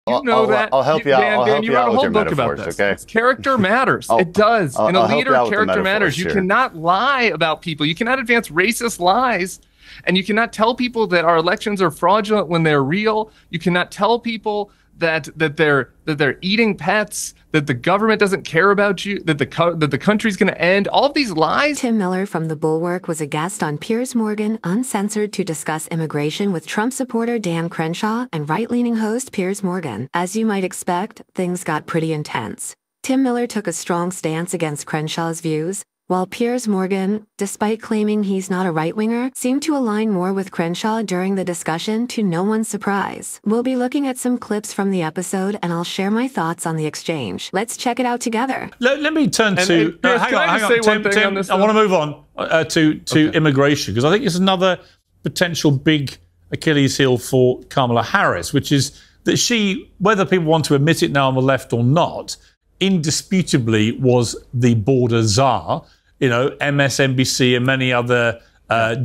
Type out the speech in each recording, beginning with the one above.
You know that. I'll help you out. Dan, I'll help you you wrote out a with whole your book about metaphors, this. okay? Character matters. It does. In a leader, character matters. You cannot lie about people. You cannot advance racist lies. And you cannot tell people that our elections are fraudulent when they're real. You cannot tell people that they're eating pets, that the government doesn't care about you, that the country's going to end. All of these lies. Tim Miller from The Bulwark was a guest on Piers Morgan, Uncensored, to discuss immigration with Trump supporter Dan Krenshaw and right-leaning host Piers Morgan. As you might expect, things got pretty intense. Tim Miller took a strong stance against Crenshaw's views, while Piers Morgan, despite claiming he's not a right-winger, seemed to align more with Krenshaw during the discussion, to no one's surprise. We'll be looking at some clips from the episode, and I'll share my thoughts on the exchange. Let's check it out together. Let me turn to... hang on, Tim, I want to move on to immigration, because I think it's another potential big Achilles heel for Kamala Harris, which is that she, whether people want to admit it now on the left or not, indisputably was the border czar. You know, MSNBC and many other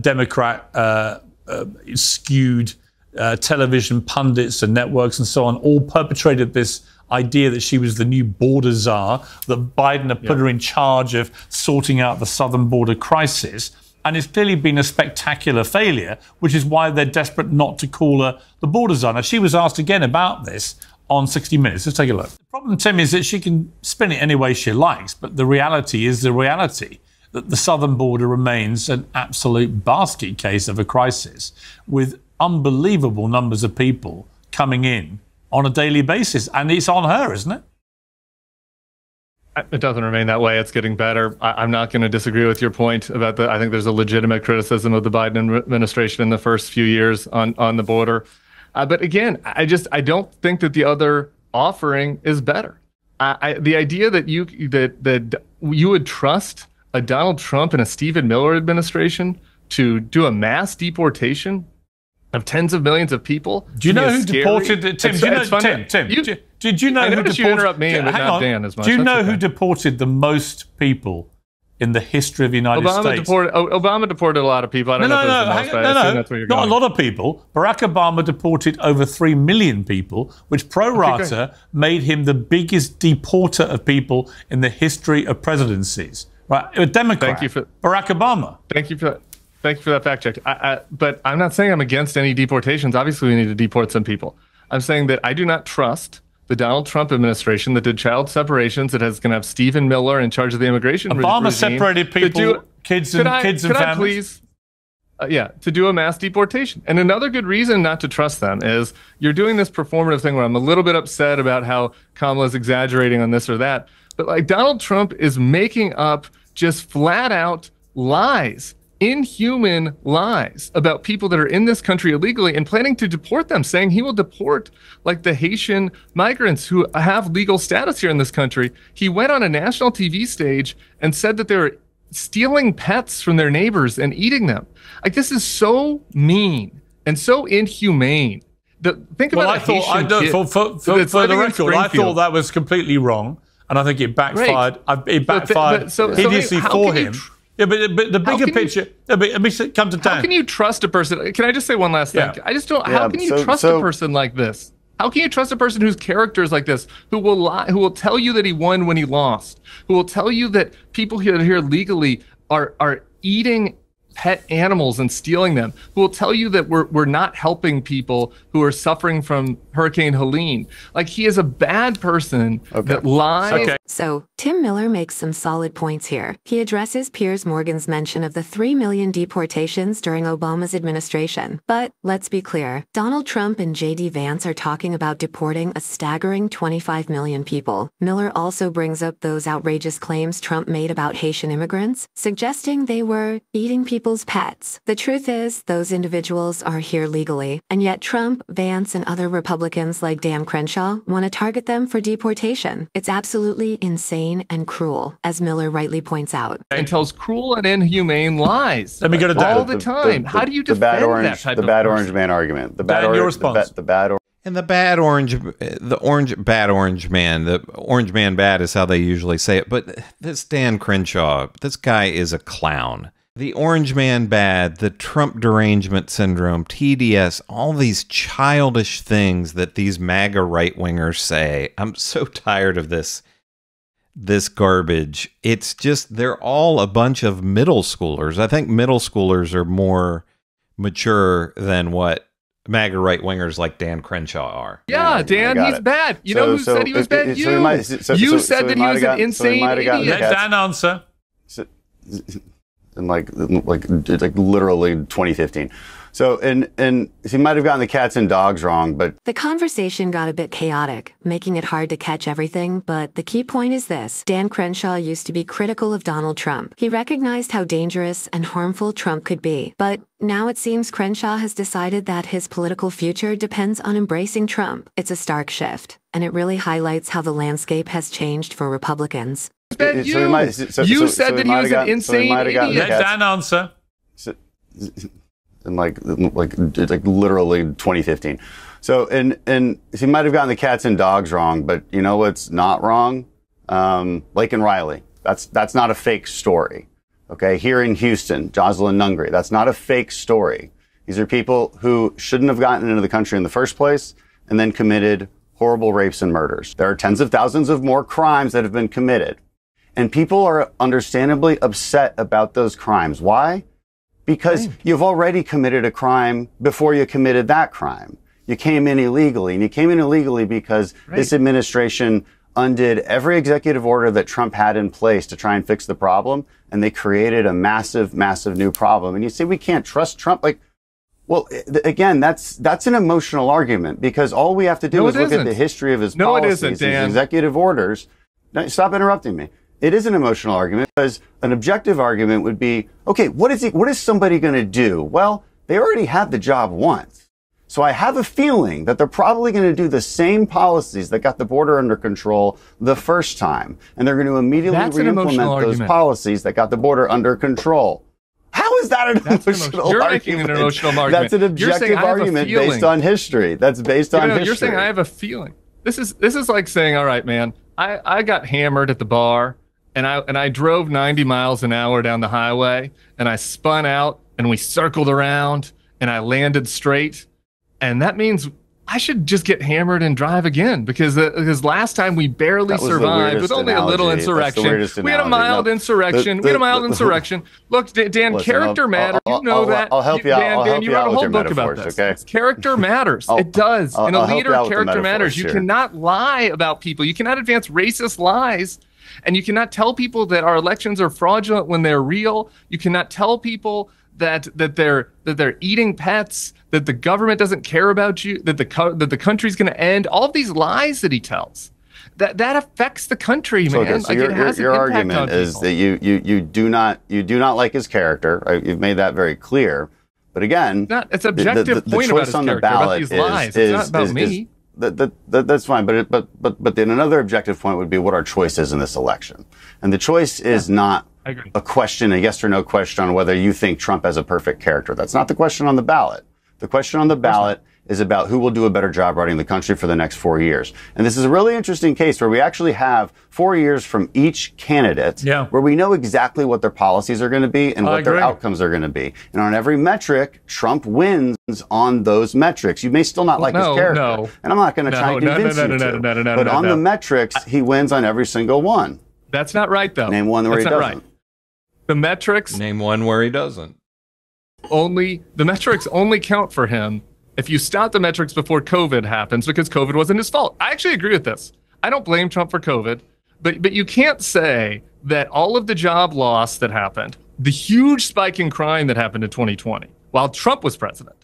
Democrat skewed television pundits and networks and so on all perpetrated this idea that she was the new border czar, that Biden had put her in charge of sorting out the southern border crisis. And it's clearly been a spectacular failure, which is why they're desperate not to call her the border czar. Now, she was asked again about this on 60 Minutes. Let's take a look. The problem, Tim, is that she can spin it any way she likes, but the reality is the reality, that the southern border remains an absolute basket case of a crisis, with unbelievable numbers of people coming in on a daily basis. And it's on her, isn't it? It doesn't remain that way. It's getting better. I'm not going to disagree with your point about I think there's a legitimate criticism of the Biden administration in the first few years on the border. But again, I don't think that the other offering is better. The idea that you would trust a Donald Trump and a Stephen Miller administration to do a mass deportation of tens of millions of people. Do you know who deported Tim? Did you know I who noticed you interrupt me, but not Dan as much. Do you know who deported the most people in the history of the United States? Obama deported a lot of people. I don't know if it was the most, but I assume that's where you're going. Not a lot of people. Barack Obama deported over 3 million people, which pro rata made him the biggest deporter of people in the history of presidencies. Right, a Democrat. Thank you Barack Obama. Thank you for that fact check. But I'm not saying I'm against any deportations. Obviously, we need to deport some people. I'm saying that I do not trust the Donald Trump administration that did child separations, that is going to have Stephen Miller in charge of the immigration regime. Obama separated people, kids and families. To do a mass deportation. And another good reason not to trust them is you're doing this performative thing where I'm a little bit upset about how Kamala's exaggerating on this or that. But like Donald Trump is making up just flat out lies, inhuman lies about people that are in this country illegally and planning to deport them, saying he will deport like the Haitian migrants who have legal status here in this country. He went on a national TV stage and said that they were stealing pets from their neighbors and eating them. Like, this is so mean and so inhumane. Think about for the record, I thought that was completely wrong. And I think it backfired. It backfired hideously for him. But the bigger picture. Let me come to Dan. How can you trust a person? Can I just say one last thing? I just don't. How can you trust a person like this? How can you trust a person whose character is like this, who will lie, who will tell you that he won when he lost, who will tell you that people here legally are eating pet animals and stealing them, who will tell you that we're not helping people who are suffering from Hurricane Helene? Like, he is a bad person that lies. So, Tim Miller makes some solid points here. He addresses Piers Morgan's mention of the 3 million deportations during Obama's administration. But let's be clear, Donald Trump and J.D. Vance are talking about deporting a staggering 25 million people. Miller also brings up those outrageous claims Trump made about Haitian immigrants, suggesting they were eating people's pets. The truth is, those individuals are here legally, and yet Trump, Vance, and other Republicans like Dan Krenshaw want to target them for deportation. It's absolutely insane and cruel, as Miller rightly points out. And tells cruel and inhumane lies. Let me go to Dan. All the time. How do you defend that type of bad orange man argument? The bad Dan, your response. The bad orange. And the bad orange man, the orange man bad is how they usually say it. But this Dan Crenshaw, this guy is a clown. The orange man bad, the Trump derangement syndrome, TDS, all these childish things that these MAGA right-wingers say. I'm so tired of this garbage. It's just, they're all a bunch of middle schoolers. I think middle schoolers are more mature than what MAGA right-wingers like Dan Krenshaw are. Yeah, Dan, he's bad. You know who said he was bad? You said that he was an insane idiot. Let Dan answer. In like literally 2015. So, and he might have gotten the cats and dogs wrong, but The conversation got a bit chaotic, making it hard to catch everything, but the key point is this. Dan Krenshaw used to be critical of Donald Trump. He recognized how dangerous and harmful Trump could be. But now it seems Krenshaw has decided that his political future depends on embracing Trump. It's a stark shift, and it really highlights how the landscape has changed for Republicans. You said that he was an insane idiot. Let Dan answer. In like literally 2015. So, and he might have gotten the cats and dogs wrong, but you know what's not wrong? Lake and Riley. That's not a fake story. Okay, here in Houston, Jocelyn Nungry. That's not a fake story. These are people who shouldn't have gotten into the country in the first place and then committed horrible rapes and murders. There are tens of thousands of more crimes that have been committed. And people are understandably upset about those crimes. Why? Because you've already committed a crime before you committed that crime. You came in illegally, and you came in illegally because this administration undid every executive order that Trump had in place to try and fix the problem, and they created a massive, massive new problem. And you say, we can't trust Trump? Like, well, again, that's an emotional argument, because all we have to do is look at the history of his policies, his executive orders. No, stop interrupting me. It is an emotional argument, because an objective argument would be, okay, what is somebody going to do? Well, they already had the job once. So I have a feeling that they're probably going to do the same policies that got the border under control the first time. And they're going to immediately re-implement those policies that got the border under control. How is that an emotional argument? You're making an emotional argument. That's an objective argument based on history. That's based on history. You're saying I have a feeling. This is like saying, all right, man, I got hammered at the bar. And I drove 90 miles an hour down the highway, and I spun out, and we circled around, and I landed straight. And that means I should just get hammered and drive again, because last time we barely survived with only a little insurrection. We had a mild insurrection. Look, Dan, character matters. You know that. I'll help you out. Dan, you wrote a whole book about this. Okay? Character matters. It does. In a leader, character matters. You cannot lie about people. You cannot advance racist lies. And you cannot tell people that our elections are fraudulent when they're real. You cannot tell people that they're eating pets, that the government doesn't care about you, that the country's going to end. All of these lies that he tells, that affects the country, man. Okay, so your argument is that you do not like his character. Right? You've made that very clear. But again, it's an objective point about his character, about these lies. It's not about me. That's fine, but then another objective point would be what our choice is in this election, and the choice is not a question, a yes or no question on whether you think Trump has a perfect character. That's not the question on the ballot. The question on the ballot is about who will do a better job running the country for the next 4 years. And this is a really interesting case where we actually have 4 years from each candidate, where we know exactly what their policies are going to be and what their outcomes are going to be. And on every metric, Trump wins on those metrics. You may still not like his character, and I'm not going to try and convince you to. But on the metrics, he wins on every single one. That's not right, though. Name one where he doesn't. Right. The metrics. Name one where he doesn't. The metrics only count for him if you stop the metrics before COVID happens, because COVID wasn't his fault. I actually agree with this. I don't blame Trump for COVID, but you can't say that all of the job loss that happened, the huge spike in crime that happened in 2020 while Trump was president,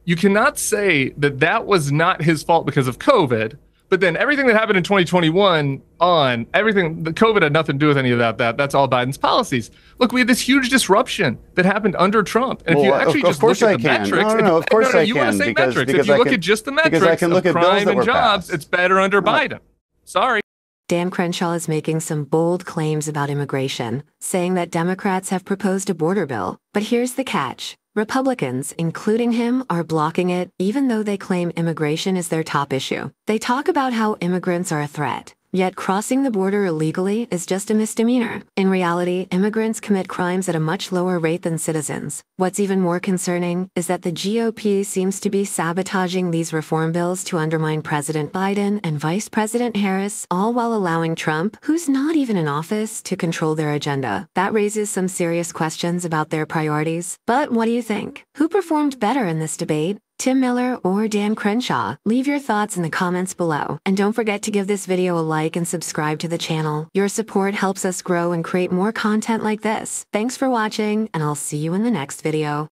you cannot say that that was not his fault because of COVID. But then everything that happened in 2021 the COVID had nothing to do with any of that. That's all Biden's policies. Look, we had this huge disruption that happened under Trump. And if you actually just look at the metrics, of course I can. You want to say metrics. If you look at just the metrics of crime and jobs, it's better under Biden. Sorry. Dan Krenshaw is making some bold claims about immigration, saying that Democrats have proposed a border bill. But here's the catch. Republicans, including him, are blocking it, even though they claim immigration is their top issue. They talk about how immigrants are a threat, Yet crossing the border illegally is just a misdemeanor. In reality, immigrants commit crimes at a much lower rate than citizens. What's even more concerning is that the GOP seems to be sabotaging these reform bills to undermine President Biden and Vice President Harris, all while allowing Trump, who's not even in office, to control their agenda. That raises some serious questions about their priorities. But what do you think? Who performed better in this debate? Tim Miller or Dan Krenshaw? Leave your thoughts in the comments below. And don't forget to give this video a like and subscribe to the channel. Your support helps us grow and create more content like this. Thanks for watching, and I'll see you in the next video.